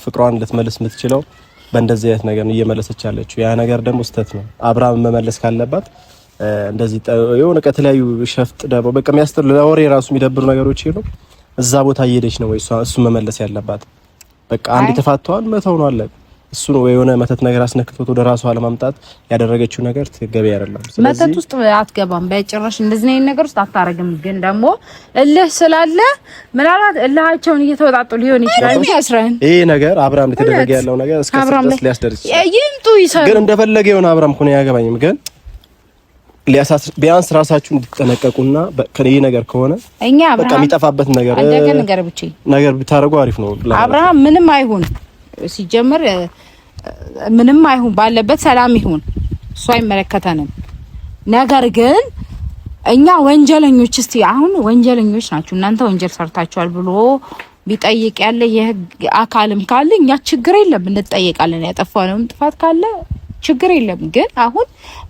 ፍቅሯን ልትመልስ የምትችለው በእንደዚህ አይነት ነገር ነው እየመለሰች ያለችው። ያ ነገር ደግሞ ስተት ነው። አብርሃም መመለስ ካለባት እንደዚህ የሆነ ከተለያዩ ሸፍጥ ደግሞ በቃ የሚያስጠሉ ለወሬ ራሱ የሚደብሩ ነገሮች ይሉ እዛ ቦታ እየሄደች ነው ወይ እሱ መመለስ ያለባት። በቃ አንድ ተፋቷል መተው ነው አለ። እሱ ነው የሆነ መተት ነገር አስነክቶት ወደ ራሷ ለማምጣት ያደረገችው ነገር ትገበያ አይደለም። መተት ውስጥ አትገባም በጭራሽ። እንደዚህ ነው ነገር ውስጥ አታረግም። ግን ደግሞ እልህ ስላለ ምናልባት እልሃቸውን እየተወጣጡ ሊሆን ይችላል። ያስራን ይሄ ነገር አብርሃም ለተደረገ ያለው ነገር እስከ ድረስ ሊያስደርስ ይምጡ ይሰሩ። ግን እንደፈለገ የሆነ አብርሃም ኮነ ያገባኝም ግን ቢያንስ ራሳችሁን እንድትጠነቀቁና ከዚህ ነገር ከሆነ እኛ በቃ የሚጠፋበት ነገር ነገር ብታረጉ አሪፍ ነው። አብርሃም ምንም አይሁን ሲጀመር ምንም አይሁን ባለበት ሰላም ይሁን እሱ አይመለከተንም። ነገር ግን እኛ ወንጀለኞች እስቲ አሁን ወንጀለኞች ናችሁ እናንተ ወንጀል ሰርታችኋል ብሎ ቢጠይቅ ያለ የህግ አካልም ካለ እኛ ችግር የለም እንጠየቃለን። ያጠፋነውም ጥፋት ካለ ችግር የለም። ግን አሁን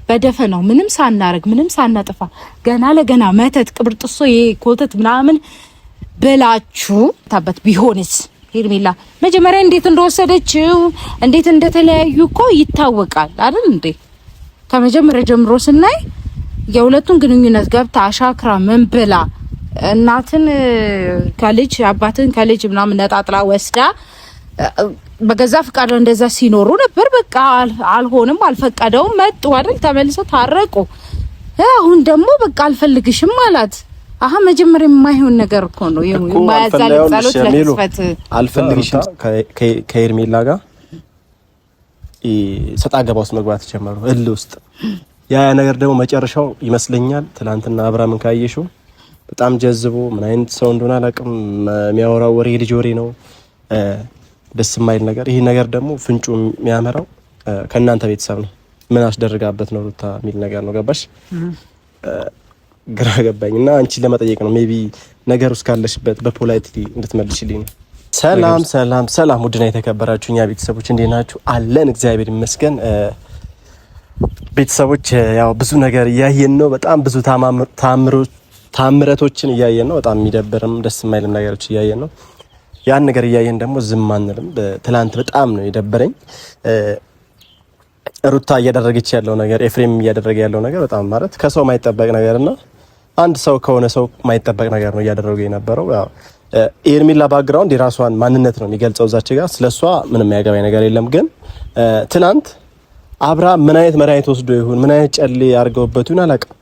በደፈናው ምንም ሳናረግ ምንም ሳናጥፋ ገና ለገና መተት ቅብርጥሶ የኮተት ምናምን ብላችሁ ታበት ቢሆንስ ሄርሜላ መጀመሪያ እንዴት እንደወሰደችው እንዴት እንደተለያዩ እኮ ይታወቃል አይደል እንዴ? ከመጀመሪያ ጀምሮ ስናይ የሁለቱን ግንኙነት ገብታ አሻክራ ምን ብላ እናትን ከልጅ አባትን ከልጅ ምናምን ነጣጥላ ወስዳ በገዛ ፍቃድ እንደዛ ሲኖሩ ነበር። በቃ አልሆንም አልፈቀደውም መጡ አይደል? ተመልሰው ታረቁ። አሁን ደግሞ በቃ አልፈልግሽም ማለት አሃ መጀመሪያ የማይሆን ነገር እኮ ነው። የማያዛል ጸሎት ለክስፈት አልፈልግሽም ከሄርሜላ ጋር ሰጣ ገባ ውስጥ መግባት ጀመሩ እልህ ውስጥ። ያ ነገር ደግሞ መጨረሻው ይመስለኛል ትናንትና አብርሃምን ካየሽው በጣም ጀዝቦ ምን አይነት ሰው እንደሆነ አላውቅም። የሚያወራው ወሬ ልጅ ወሬ ነው ደስ የማይል ነገር። ይሄ ነገር ደግሞ ፍንጩ የሚያመራው ከእናንተ ቤተሰብ ነው። ምን አስደርጋበት ነው ሩታ የሚል ነገር ነው። ገባሽ? ግራ ገባኝና አንቺ ለመጠየቅ ነው ሜቢ ነገር ውስጥ ካለሽበት በፖላይትሊ እንድትመልሽልኝ ነው። ሰላም ሰላም ሰላም፣ ውድና የተከበራችሁ እኛ ቤተሰቦች እንዴት ናችሁ? አለን እግዚአብሔር ይመስገን። ቤተሰቦች ያው ብዙ ነገር እያየን ነው። በጣም ብዙ ታምረቶችን እያየን ነው። በጣም የሚደብርም ደስ የማይልም ነገሮች እያየን ነው። ያን ነገር እያየን ደግሞ ዝም አንልም። ትላንት በጣም ነው የደበረኝ። ሩታ እያደረገች ያለው ነገር ኤፍሬም እያደረገ ያለው ነገር በጣም ማለት ከሰው ማይጠበቅ ነገርና አንድ ሰው ከሆነ ሰው ማይጠበቅ ነገር ነው እያደረገ የነበረው። ያው ሄርሜላ ባክግራውንድ የራሷን ማንነት ነው የሚገልጸው። እዛች ጋር ስለሷ ምንም ያገባኝ ነገር የለም። ግን ትላንት አብርሃም ምን አይነት መድኃኒት ወስዶ ይሁን ምን አይነት ጨሌ አድርገውበት ይሁን አላውቅም፣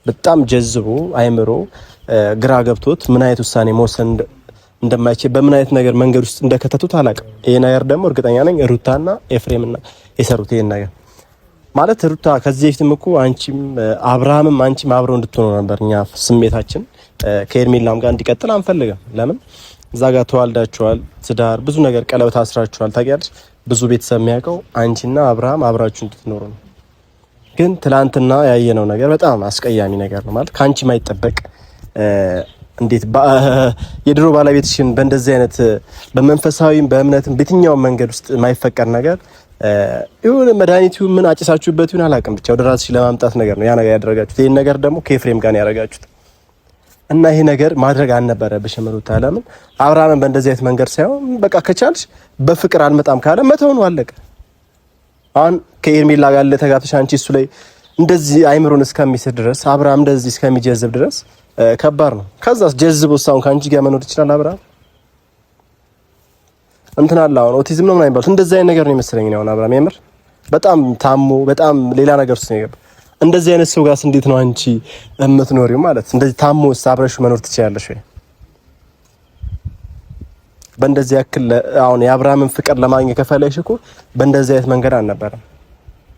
በጣም ጀዝቦ አይምሮ ግራ ገብቶት ምን አይነት ውሳኔ መወሰን እንደማይችል በምን አይነት ነገር መንገድ ውስጥ እንደከተቱት አላውቅም። ይሄ ነገር ደግሞ እርግጠኛ ነኝ ሩታና ኤፍሬምና የሰሩት ይሄን ነገር ማለት ሩታ ከዚህ በፊትም እኮ አንቺም አብርሃምም አንቺም አብረው እንድትሆኑ ነበር እኛ ስሜታችን። ከሄርሜላም ጋር እንዲቀጥል አንፈልግም። ለምን እዛ ጋር ተዋልዳችኋል፣ ትዳር ብዙ ነገር ቀለበት አስራችኋል። ታውቂያለሽ፣ ብዙ ቤተሰብ የሚያውቀው አንቺና አብርሃም አብራችሁ እንድትኖሩ ነው። ግን ትላንትና ያየነው ነገር በጣም አስቀያሚ ነገር ነው። ማለት ካንቺ ማይጠበቅ እንዴት የድሮ ባለቤትሽን በእንደዚህ አይነት በመንፈሳዊም በእምነትም በየትኛውም መንገድ ውስጥ የማይፈቀድ ነገር ይሁን መድኃኒቱ ምን አጭሳችሁበት ይሁን አላውቅም፣ ብቻ ወደ ራስሽ ለማምጣት ነገር ነው ያ ነገር ያደረጋችሁት። ይሄን ነገር ደግሞ ከኤፍሬም ጋር ያደረጋችሁት እና ይሄ ነገር ማድረግ አልነበረብሽም ሩታ። ለምን አብርሃምን በእንደዚህ አይነት መንገድ ሳይሆን በቃ ከቻልሽ በፍቅር አልመጣም ካለ መተው ነው አለቀ። አሁን ከኤርሜላ ጋር ለተጋብተሽ አንቺ እሱ ላይ እንደዚህ አይምሮን እስከሚስት ድረስ አብርሃም እንደዚህ እስከሚጀዝብ ድረስ ከባድ ነው። ከዛስ ጀዝቦ ሳውን ካንቺ ጋር መኖር ይችላል አብርሃም? እንትን አለ አሁን ኦቲዝም ነው ምናምን ባሉት እንደዚህ አይነት ነገር ነው የሚመስለኝ ነው አብርሃም። የምር በጣም ታሞ በጣም ሌላ ነገር ውስጥ ነው የገባው። እንደዚህ አይነት ሰው ጋርስ እንዴት ነው አንቺ የምትኖሪው? ማለት እንደዚህ ታሞስ አብረሽ መኖር ትችያለሽ ወይ? በእንደዚህ ያክል አሁን የአብርሃምን ፍቅር ለማግኘት ከፈለግሽ እኮ በእንደዚህ አይነት መንገድ አልነበረም።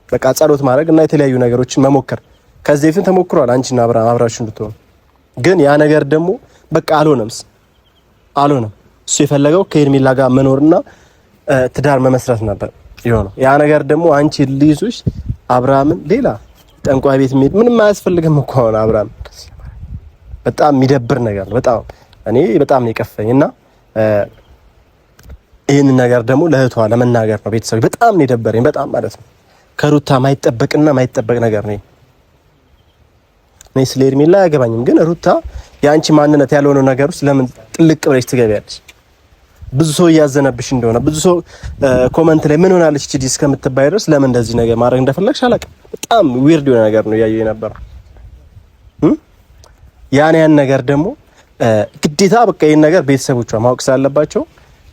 በቃ ጸሎት ማድረግ እና የተለያዩ ነገሮችን መሞከር ከዚህ በፊት ተሞክሯል አንቺና አብርሃም አብራችሁ እንድትሆኑ። ግን ያ ነገር ደግሞ በቃ አልሆነም። እሱ የፈለገው ከሄርሜላ ጋር መኖርና ትዳር መመስረት ነበር የሆነው። ያ ነገር ደግሞ አንቺ ልይዙሽ አብርሃምን ሌላ ጠንቋይ ቤት ምንም አያስፈልግም እኮ አሁን አብርሃም። በጣም የሚደብር ነገር ነው። በጣም እኔ በጣም የቀፈኝና ይሄንን ነገር ደግሞ ለእህቷ ለመናገር ነው ቤተሰብ በጣም ነው የደበረኝ። በጣም ማለት ነው ከሩታ ማይጠበቅ ነገር ነው። እኔ ስለ ሄርሜላ አያገባኝም፣ ግን ሩታ የአንቺ ማንነት ያልሆነ ነገር ውስጥ ለምን ጥልቅ ብለሽ ትገቢያለሽ? ብዙ ሰው እያዘነብሽ እንደሆነ ብዙ ሰው ኮመንት ላይ ምን ሆናለች እቺ ዲስ ከምትባይ ድረስ ለምን እንደዚህ ነገር ማድረግ እንደፈለግሽ አላውቅም። በጣም ዊርድ የሆነ ነገር ነው ያየው የነበረው። ያን ነገር ደግሞ ግዴታ በቃ ይሄን ነገር ቤተሰቦቿ ማወቅ ስላለባቸው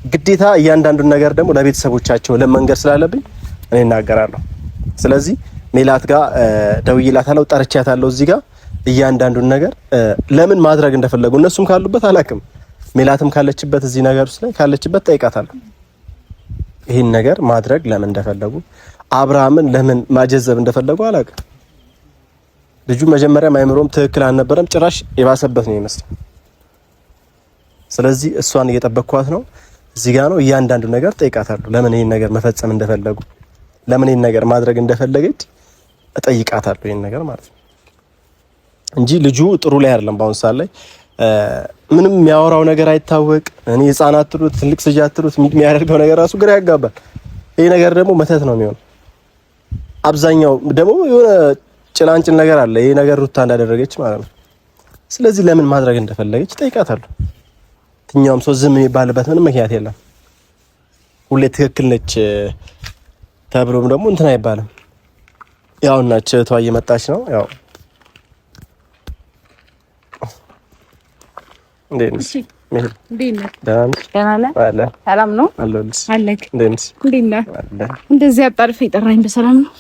ግዴታ እያንዳንዱን ነገር ደግሞ ለቤተሰቦቻቸው ለመንገር ስላለብኝ እኔ እናገራለሁ። ስለዚህ ሜላት ጋር ደውዬላታለሁ፣ ጠርቻታለሁ እዚህ ጋር እያንዳንዱን ነገር ለምን ማድረግ እንደፈለጉ እነሱም ካሉበት አላውቅም። ሜላትም ካለችበት እዚህ ነገር ውስጥ ላይ ካለችበት ጠይቃታለሁ። ይሄን ነገር ማድረግ ለምን እንደፈለጉ አብርሃምን ለምን ማጀዘብ እንደፈለጉ አላውቅም። ልጁ መጀመሪያም አይምሮም ትክክል አልነበረም፣ ጭራሽ የባሰበት ነው ይመስል። ስለዚህ እሷን እየጠበቅኳት ነው። እዚህ ጋር ነው እያንዳንዱ ነገር ጠይቃታለሁ። ለምን ይሄን ነገር መፈጸም እንደፈለጉ ለምን ይሄን ነገር ማድረግ እንደፈለገች እጠይቃታለሁ። ይሄን ነገር ማለት ነው እንጂ ልጁ ጥሩ ላይ አይደለም በአሁን ሰዓት ላይ ምንም የሚያወራው ነገር አይታወቅ። እኔ ህፃናት ትሉት ትልቅ ስጃት ትሉት የሚያደርገው ነገር ራሱ ግራ ያጋባል። ይሄ ነገር ደግሞ መተት ነው የሚሆነው። አብዛኛው ደግሞ የሆነ ጭላንጭል ነገር አለ። ይሄ ነገር ሩታ እንዳደረገች ማለት ነው። ስለዚህ ለምን ማድረግ እንደፈለገች ጠይቃታለሁ። የትኛውም ሰው ዝም የሚባልበት ምንም ምክንያት የለም። ሁሌ ትክክል ነች ተብሎም ደግሞ እንትን አይባልም። ያው እናች እህቷ እየመጣች ነው። ያው እንዴት ነሽ? ሰላም ነው አለክ? እንዴት ነህ? እንደዚህ አጣርፍ የጠራኝ በሰላም ነው?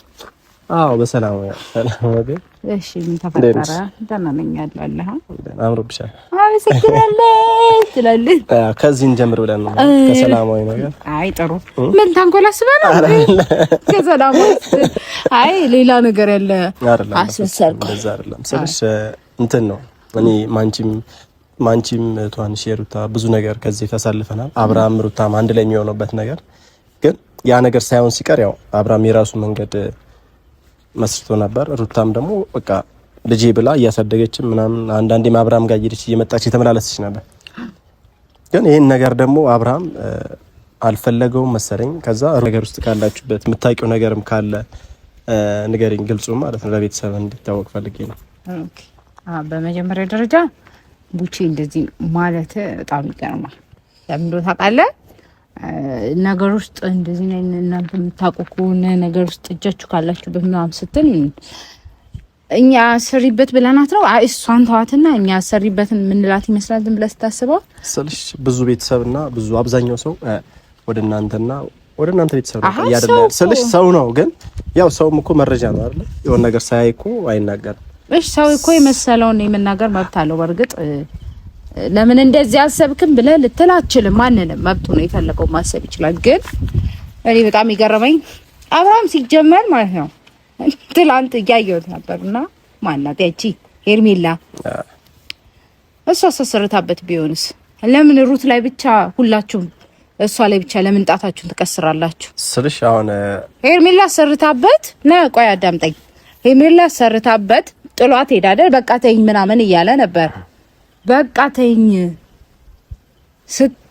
አዎ በሰላም ነው። ሰላም ነው። እሺ ምን ተፈጠረ? ደህና ነኝ አለህ? አምሮብሻል። አመሰግናለሁ ትላለህ። ከዚህ እንጀምር ብለን ነው ከሰላማዊ ነገር። አይ ጥሩ። ምን ታንኮላስበህ ነው? ከሰላማዊ አይ ሌላ ነገር ያለ አስመሰልኩ። እንደዛ አይደለም ስልሽ እንትን ነው እኔ ማንቺም ቷንሽ የሩታ ብዙ ነገር ከዚህ ተሳልፈናል። አብርሃም ሩታም አንድ ላይ የሚሆነበት ነገር ግን ያ ነገር ሳይሆን ሲቀር ያው አብርሃም የራሱ መንገድ መስርቶ ነበር። ሩታም ደግሞ በቃ ልጄ ብላ እያሳደገችም ምናምን አንዳንዴም አብርሃም ጋር እየሄደች እየመጣች የተመላለሰች ነበር። ግን ይሄን ነገር ደግሞ አብርሃም አልፈለገውም መሰለኝ። ከዛ ነገር ውስጥ ካላችሁበት የምታውቂው ነገርም ካለ ንገሪኝ፣ ግልጹ ማለት ነው ለቤተሰብ እንዲታወቅ ፈልጌ ነው። ኦኬ በመጀመሪያ ደረጃ ቡቺ እንደዚህ ማለት በጣም ይገርማል። ለምን እንደው ታውቃለህ ነገር ውስጥ እንደዚህ ነው እናንተ የምታውቁ ከሆነ ነገር ውስጥ እጃችሁ ካላችሁበት ምናምን ስትል እኛ ሰሪበት ብለናት ነው። አይ እሷን ተዋትና እኛ ሰሪበትን ምንላት ይመስላል ዝም ብለህ ስታስበው ስልሽ ብዙ ቤተሰብና ብዙ አብዛኛው ሰው ወደ እናንተ ቤተሰብ ነው ያደለ ስልሽ ሰው ነው። ግን ያው ሰውም እኮ መረጃ ነው አይደል? የሆነ ነገር ሳያይ እኮ አይናገርም። እሺ ሰው እኮ የመሰለውን የመናገር መብት አለው። በርግጥ ለምን እንደዚህ አሰብክም ብለህ ልትል አትችልም። ማንንም መብቱ ነው፣ የፈለገው ማሰብ ይችላል። ግን እኔ በጣም ይገርመኝ አብርሃም ሲጀመር ማለት ነው ትላንት እያየሁት ነበርና ማናት ያቺ ሄርሜላ እሷ አሰርታበት ቢሆንስ ለምን ሩት ላይ ብቻ ሁላችሁም እሷ ላይ ብቻ ለምን ጣታችሁን ትቀስራላችሁ? ስልሽ አሁን ሄርሜላ አሰርታበት ነው። ቆይ አዳምጠኝ። ሄርሜላ አሰርታበት ጥሏት ሄዳደር በቃ ተይኝ ምናምን እያለ ነበር። በቃ ተይኝ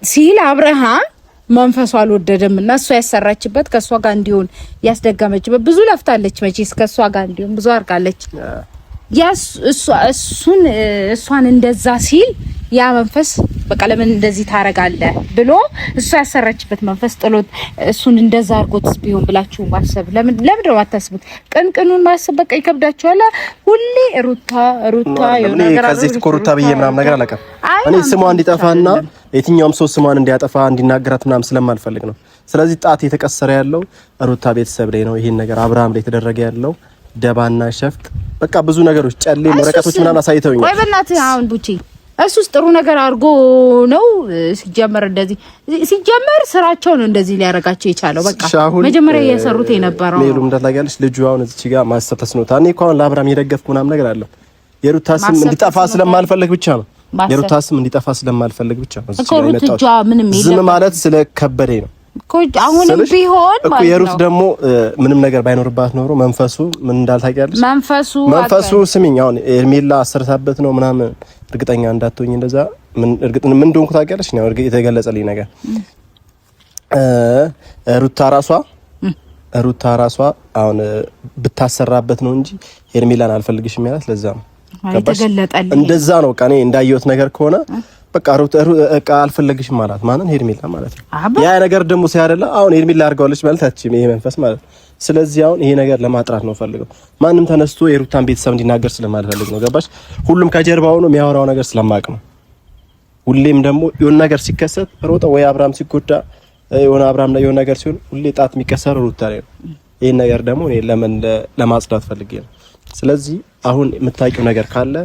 ሲል አብርሃም መንፈሱ አልወደደም እና እሷ ያሰራችበት ከሷ ጋር እንዲሆን ያስደገመችበት ብዙ ለፍታለች። መቼስ ከሷ ጋር እንዲሆን ብዙ አርጋለች። እሷን እንደዛ ሲል ያ መንፈስ በቃ ለምን እንደዚህ ታረጋለህ ብሎ እሷ ያሰራችበት መንፈስ ጥሎት እሱን እንደዛ አርጎትስ ቢሆን ብላችሁ ማሰብ ለምን ነው አታስቡት? ቅንቅኑን ማሰብ በቃ ይከብዳችኋል። ሁሌ ሩታ የሆነ ነገር ከዚህ ሩታ ብዬ ምናምን ነገር አላውቅም። እኔ ስሟ እንዲጠፋና የትኛውም ሰው ስሟን እንዲያጠፋ እንዲናገራት ምናምን ስለማልፈልግ ነው። ስለዚህ ጣት የተቀሰረ ያለው ሩታ ቤተሰብ ላይ ነው። ይሄን ነገር አብርሃም ላይ የተደረገ ያለው ደባና ሸፍጥ በቃ ብዙ ነገሮች ጨሌ ወረቀቶች ምናምን አሳይተውኛል። ወይ በእናትህ አሁን ቡቺ እሱስ ጥሩ ነገር አድርጎ ነው ሲጀመር ስራቸው ነው እንደዚህ ሊያረጋቸው የቻለው። በቃ መጀመሪያ እየሰሩት የነበረው ሜሉም እንደታጋለች ልጁ አሁን እዚህ ጋር ማሰብ ተስኖታል። እኔ እኮ አሁን ለአብርሃም የደገፍኩ ምናምን ነገር አለ የሩታ ስም እንዲጠፋ ስለማልፈልግ ብቻ ነው። የሩታ ስም እንዲጠፋ ስለማልፈልግ ብቻ ነው። ዝም ማለት ስለከበደኝ ነው አሁንም ቢሆን ማለት ነው። የሩት ደግሞ ምንም ነገር ባይኖርባት ኖሮ መንፈሱ ምን እንዳልታውቂያለሽ መንፈሱ ስሚኝ አሁን ሄርሜላ አሰርታበት ነው ምናምን እርግጠኛ እንዳትሆኝ እንደዛ ምን እንደሆንኩ ታውቂያለሽ ነው የተገለጸልኝ ነገር ሩታ ራሷ አሁን ብታሰራበት ነው እንጂ ሄርሜላን አልፈልግሽም ያላት ለዛ ነው። እንደዛ ነው ቀኔ እንዳየሁት ነገር ከሆነ በቃ አልፈለግሽም ማለት ማንን ሄርሜላ ማለት ነው። ያ ነገር ደግሞ ሲያደላ አሁን ሄርሜላ አድርገዋለች ማለት አትችይም፣ ይሄ መንፈስ ማለት። ስለዚህ አሁን ይሄ ነገር ለማጥራት ነው ፈልገው ማንም ተነስቶ የሩታን ቤተሰብ እንዲናገር ስለማልፈልግ ነው። ገባሽ? ሁሉም ከጀርባው ነው የሚያወራው ነገር ስለማቅ ነው። ሁሌም ደግሞ የሆነ ነገር ሲከሰት ሮጠ ወይ አብርሃም ሲጎዳ የሆነ አብርሃም ላይ የሆነ ነገር ሲሆን ሁሌ ጣት የሚቀሰረው ሩታ ላይ ነው። ይሄን ነገር ደግሞ እኔ ለማጽዳት ፈልጌ ነው። ስለዚህ አሁን የምታውቂው ነገር ካለ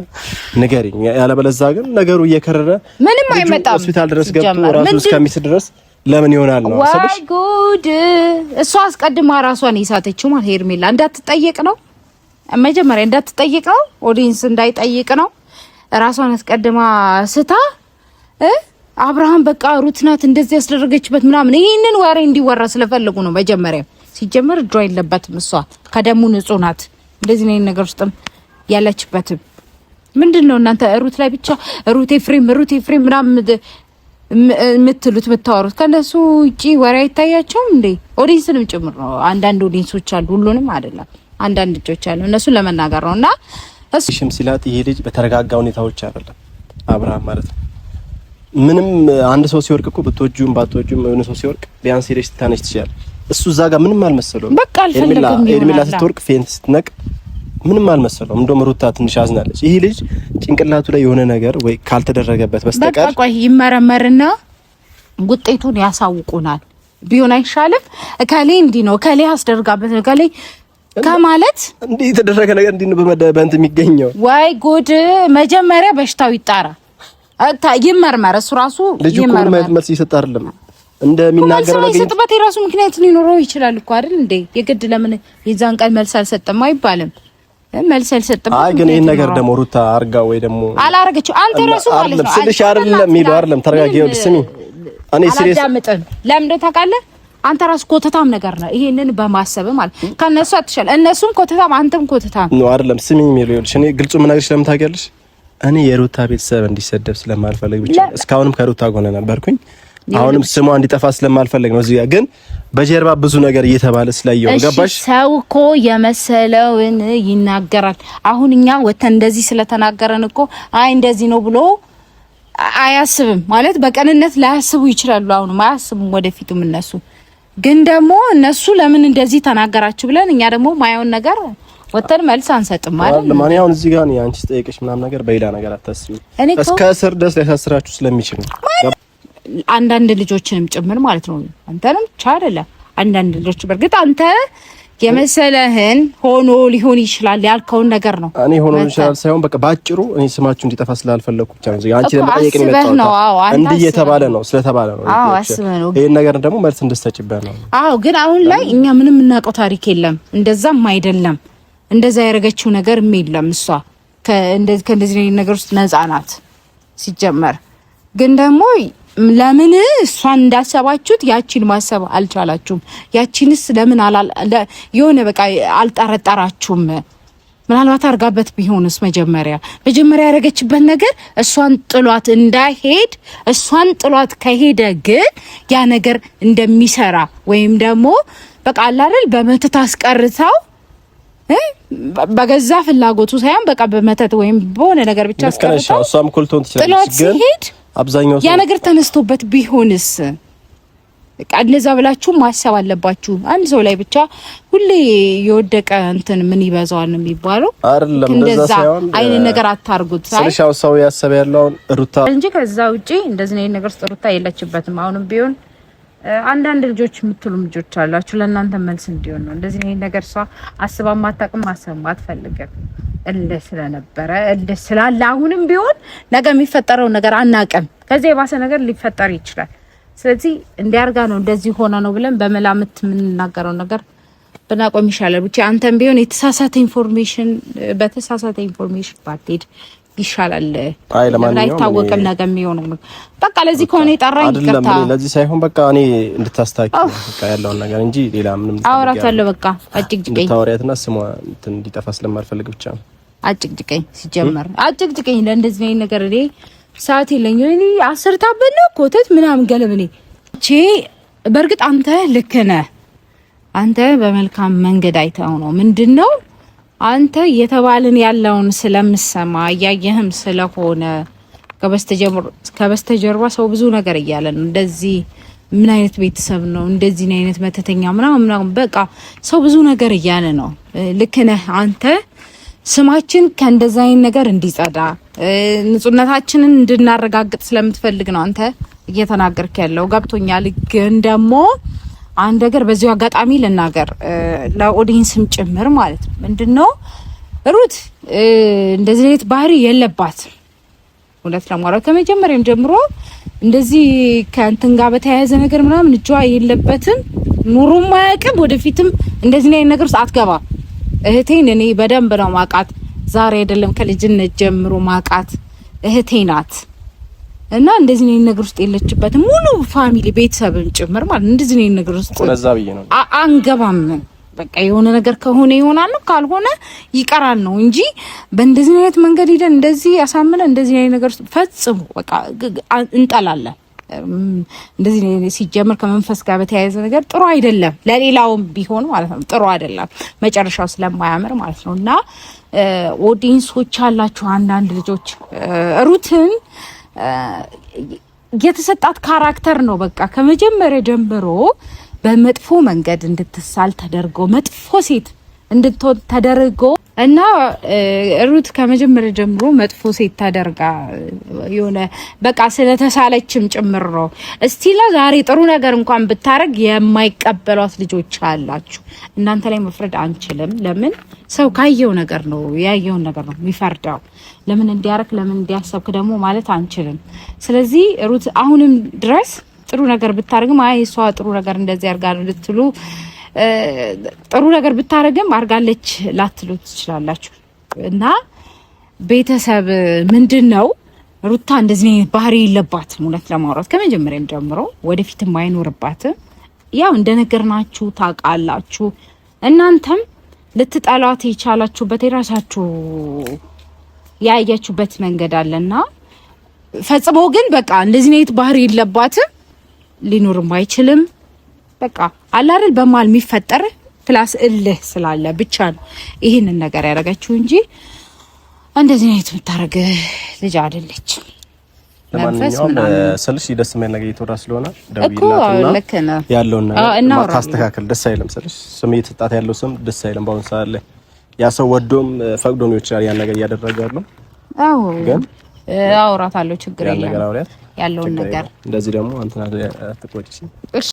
ንገሪኝ፣ ያለበለዚያ ግን ነገሩ እየከረረ ምንም አይመጣም። ሆስፒታል ድረስ ገብቶ ራሱ እስከሚስ ድረስ ለምን ይሆናል ነው አሰብሽ? ዋይ ጉድ! እሷ አስቀድማ ራሷን ይሳተችው ማለት ሄርሜላ እንዳትጠየቅ ነው፣ መጀመሪያ እንዳትጠየቅ ነው፣ ኦዲየንስ እንዳይጠይቅ ነው። ራሷን አስቀድማ ስታ አብርሃም በቃ ሩት ናት እንደዚህ ያስደረገችበት ምናምን ይሄንን ወሬ እንዲወራ ስለፈለጉ ነው። መጀመሪያ ሲጀመር እጇ የለበትም፣ እሷ ከደሙ ንጹህ ናት። እንደዚህ ነው ነገር ውስጥም ያለችበትም ምንድነው እናንተ ሩት ላይ ብቻ ሩት ኤፍሬም ምናምን የምትሉት የምታወሩት ከነሱ ውጪ ወሬ አይታያቸውም እንዴ? ኦዲየንስንም ጭምር ነው። አንዳንድ ኦዲየንሶች አሉ፣ ሁሉንም አይደለም። አንዳንድ ልጆች አሉ እነሱ ለመናገር ነውና እሱም ሲላት ይሄ ልጅ በተረጋጋ ሁኔታዎች አይደለም አብርሃም ማለት ነው። ምንም አንድ ሰው ሲወርቅ እኮ ብትወጁም ባትወጁም የሆነ ሰው ሲወርቅ ቢያንስ ሄደሽ ትታነሽ ትችያለሽ። እሱ እዛ ጋር ምንም አልመሰለውም። በቃ አልፈለገም። ሄርሜላ ስትወርቅ ፌንት ስትነቅ ምንም አልመሰለውም። እንደውም ሩታ ትንሽ አዝናለች። ይሄ ልጅ ጭንቅላቱ ላይ የሆነ ነገር ወይ ካልተደረገበት በስተቀር በቃ ቆይ ይመረመርና ውጤቱን ያሳውቁናል። ቢሆን አይሻልም? እከሌ እንዲህ ነው እከሌ አስደርጋበት ነው እከሌ ከማለት እንዲህ የተደረገ ነገር እንዲህ ነው በእንትን የሚገኘው። ወይ ጉድ! መጀመሪያ በሽታው ይጣራ ይመርመር። እሱ ራሱ ይመርመር። መልስ ይሰጥ አይደለም እንደሚናገር ነገር ይሰጥበት የራሱ ምክንያት ሊኖረው ይችላል እኮ አይደል እንዴ? የግድ ለምን የዛን ቀን መልስ አልሰጠም አይባልም። መልስ አልሰጠም። አይ ግን ይሄን ነገር ደግሞ ሩታ አርጋ ወይ ደግሞ አላረገችው አንተ ራሱ ማለት ነው ስልሽ አይደለም ሚሉ አይደለም። ተረጋጊ። ስሚ እኔ ሲሪየስ አዳምጠን ለምን ታውቃለህ? አንተ ራሱ ኮተታም ነገር ነው። ይሄንን በማሰብ ማለት ከነሱ አትሻል። እነሱም ኮተታም አንተም ኮተታም ነው አይደለም። ስሚ ሚሉ ይልሽ እኔ ግልጹ ምን ነገር ለምን ታውቂያለሽ? እኔ የሩታ ቤተሰብ እንዲሰደብ ስለማልፈልግ ብቻ እስካሁንም ከሩታ ጎን ነበርኩኝ። አሁንም ስሟ እንዲጠፋ ስለማልፈልግ ነው። እዚህ ግን በጀርባ ብዙ ነገር እየተባለ ስለየው ገባሽ? ሰው እኮ የመሰለውን ይናገራል። አሁን እኛ ወተን እንደዚህ ስለተናገረን እኮ አይ እንደዚህ ነው ብሎ አያስብም ማለት በቀንነት ላያስቡ ይችላሉ። አሁንም አያስቡም፣ ወደፊቱም እነሱ ግን ደግሞ እነሱ ለምን እንደዚህ ተናገራችሁ ብለን እኛ ደግሞ ማየውን ነገር ወተን መልስ አንሰጥም ማለት ነው። ማን ያውን እዚህ ጋር ነው አንቺ ጠይቀሽ ምናምን ነገር በሌላ ነገር አታስቢ። እስከ እስር ድረስ ሊያሳስራችሁ ስለሚችል አንዳንድ ልጆችንም ጭምር ማለት ነው። አንተንም ብቻ አይደለም አንዳንድ ልጆች በርግጥ አንተ የመሰለህን ሆኖ ሊሆን ይችላል ያልከውን ነገር ነው። እኔ ሆኖ ይችላል ሳይሆን በቃ ባጭሩ እኔ ስማችሁ እንዲጠፋ ስላልፈለኩ ብቻ ነው። አንቺ ለመጠየቅ ነው የመጣው። እንዲህ እየተባለ ነው ስለተባለ ነው። አዎ አስበህ ነው። ይሄን ነገር ደግሞ መልስ እንድትሰጪበት ነው። አዎ ግን አሁን ላይ እኛ ምንም እናውቀው ታሪክ የለም። እንደዛም አይደለም እንደዛ ያደረገችው ነገር የለም። እሷ ከእንደዚህ ነገር ውስጥ ነፃ ናት ሲጀመር። ግን ደግሞ ለምን እሷን እንዳሰባችሁት ያቺን ማሰብ አልቻላችሁም? ያቺንስ ለምን የሆነ በቃ አልጠረጠራችሁም? ምናልባት አርጋበት ቢሆንስ መጀመሪያ ያደረገችበት ነገር እሷን ጥሏት እንዳይሄድ፣ እሷን ጥሏት ከሄደ ግን ያ ነገር እንደሚሰራ ወይም ደግሞ በቃ አይደል በመተት አስቀርታው በገዛ ፍላጎቱ ሳይሆን በቃ በመተት ወይም በሆነ ነገር ብቻ አስቀርታው እሷም ኩልቶን ትችላለች። ግን አብዛኛው ያ ነገር ተነስቶበት ቢሆንስ እንደዛ ብላችሁ ማሰብ አለባችሁ። አንድ ሰው ላይ ብቻ ሁሌ የወደቀ እንትን ምን ይበዛዋል ነው የሚባለው አይደለም? እንደዛ ሳይሆን አይን ነገር አታርጉት። ስለሻው ሰው ያሰበ ያለው ሩታ እንጂ ከዛ ውጪ እንደዚህ ነው ነገር ሩታ የለችበትም። አሁንም ቢሆን አንዳንድ ልጆች የምትሉም ልጆች አላችሁ። ለእናንተ መልስ እንዲሆን ነው እንደዚህ ነው ነገር እሷ አስባ ማታቅም ማሰብ ማትፈልግም ስለነበረ ስላለ አሁንም ቢሆን ነገ የሚፈጠረው ነገር አናቀም። ከዚህ የባሰ ነገር ሊፈጠር ይችላል። ስለዚህ እንዲያርጋ ነው እንደዚህ ሆነ ነው ብለን በመላምት የምንናገረው ነገር ብናቆም ይሻላል። ብቻ አንተም ቢሆን በተሳሳተ ኢንፎርሜሽን ባትሄድ ይሻላል። አይ ለማንኛውም አይታወቅም ነገር የሚሆነው በቃ ለዚህ ከሆነ የጠራኝ ይቅርታ ለዚህ ሳይሆን በቃ እኔ እንድታስታኪ በቃ ያለውን ነገር እንጂ ሌላ ምንም አውራታለሁ። በቃ አጭቅጭቀኝ ታወሪያትና ስሟ እንዲጠፋ ስለማልፈልግ ብቻ ነው። አጭቅጭቀኝ ሲጀመር አጭቅጭቀኝ ለእንደዚህ ነው ነገር እኔ ሰዓት የለኝም። እኔ አስርታበት ነው ኮተት ምናምን ገለብኔ በእርግጥ አንተ ልክ ነህ። አንተ በመልካም መንገድ አይተው ነው ምንድነው አንተ እየተባልን ያለውን ስለምሰማ እያየህም ስለሆነ ከበስተጀርባ ሰው ብዙ ነገር እያለ ነው። እንደዚህ ምን አይነት ቤተሰብ ነው እንደዚህ አይነት መተተኛ ምናምን በቃ ሰው ብዙ ነገር እያለ ነው። ልክ ነህ አንተ። ስማችን ከእንደዛ አይነት ነገር እንዲጸዳ ንጹህነታችንን እንድናረጋግጥ ስለምትፈልግ ነው አንተ እየተናገርክ ያለው። ገብቶኛል። ግን ደግሞ አንድ ነገር በዚሁ አጋጣሚ ልናገር ለኦዲየንስም ጭምር ማለት ነው። ምንድነው ሩት እንደዚህ አይነት ባህሪ የለባትም። ሁለት ለማውራት ከመጀመሪያም ጀምሮ እንደዚህ ከእንትን ጋር በተያያዘ ነገር ምናምን እጇ የለበትም። ኑሮም አያውቅም። ወደፊትም እንደዚህ አይነት ነገር ውስጥ አትገባም። እህቴን እኔ በደንብ ነው ማቃት። ዛሬ አይደለም ከልጅነት ጀምሮ ማቃት እህቴ ናት። እና እንደዚህ አይነት ነገር ውስጥ የለችበትም። ሙሉ ፋሚሊ ቤተሰብም ጭምር ማለት እንደዚህ አይነት ነገር ውስጥ አንገባም። በቃ የሆነ ነገር ከሆነ ይሆናል ነው ካልሆነ ይቀራል ነው እንጂ በእንደዚህ አይነት መንገድ ሄደን እንደዚህ ያሳምነ እንደዚህ አይነት ነገር ፈጽሞ በቃ እንጠላለን። እንደዚህ ሲጀምር ከመንፈስ ጋር በተያያዘ ነገር ጥሩ አይደለም። ለሌላውም ቢሆን ማለት ነው ጥሩ አይደለም፣ መጨረሻው ስለማያምር ማለት ነው። እና ኦዲየንሶች አላችሁ አንዳንድ ልጆች ሩትን የተሰጣት ካራክተር ነው በቃ ከመጀመሪያ ጀምሮ በመጥፎ መንገድ እንድትሳል ተደርጎ መጥፎ ሴት እንድትሆን ተደርጎ እና ሩት ከመጀመሪያ ጀምሮ መጥፎ ሴት ታደርጋ የሆነ በቃ ስለተሳለችም ጭምር ነው። እስቲ ዛሬ ጥሩ ነገር እንኳን ብታረግ የማይቀበሏት ልጆች አላችሁ። እናንተ ላይ መፍረድ አንችልም። ለምን ሰው ካየው ነገር ነው ያየውን ነገር ነው የሚፈርደው። ለምን እንዲያረክ ለምን እንዲያሰብክ ደግሞ ማለት አንችልም። ስለዚህ ሩት አሁንም ድረስ ጥሩ ነገር ብታረግም አይ እሷ ጥሩ ነገር እንደዚህ አርጋ ልትሉ ጥሩ ነገር ብታረግም አርጋለች ላትሉ ትችላላችሁ። እና ቤተሰብ ምንድነው ሩታ እንደዚህ አይነት ባህሪ የለባትም። እውነት ለማውራት ከመጀመሪያም ጀምሮ ወደፊትም አይኖርባትም። ያው እንደነገርናችሁ ታውቃላችሁ። እናንተም ልትጠሏት የቻላችሁበት የራሳችሁ ያያችሁበት መንገድ አለና ፈጽሞ ግን በቃ እንደዚህ አይነት ባህሪ የለባትም። ሊኖርም አይችልም። በቃ አላረል በማል የሚፈጠር ፕላስ እልህ ስላለ ብቻ ነው ይሄንን ነገር ያደረገችው እንጂ እንደዚህ አይነት የምታረግ ልጅ አይደለች። ለማንኛውም ስልሽ ደስ የሚል ነገር እየተወራ ስለሆነ ደውይላትና ያለውን ነገር ማስተካከል ደስ አይልም። ስልሽ ስም እየተጣጣ ያለው ስም ደስ አይልም። በአሁን ሰዓት ላይ ያ ሰው ወዶም ፈቅዶ ነው ይችላል ያን ነገር እያደረገ ያለው። አዎ ግን አውራታለሁ ችግር የለም ያለውን ነገር እንደዚህ ደግሞ አንተና ተቆጭሽ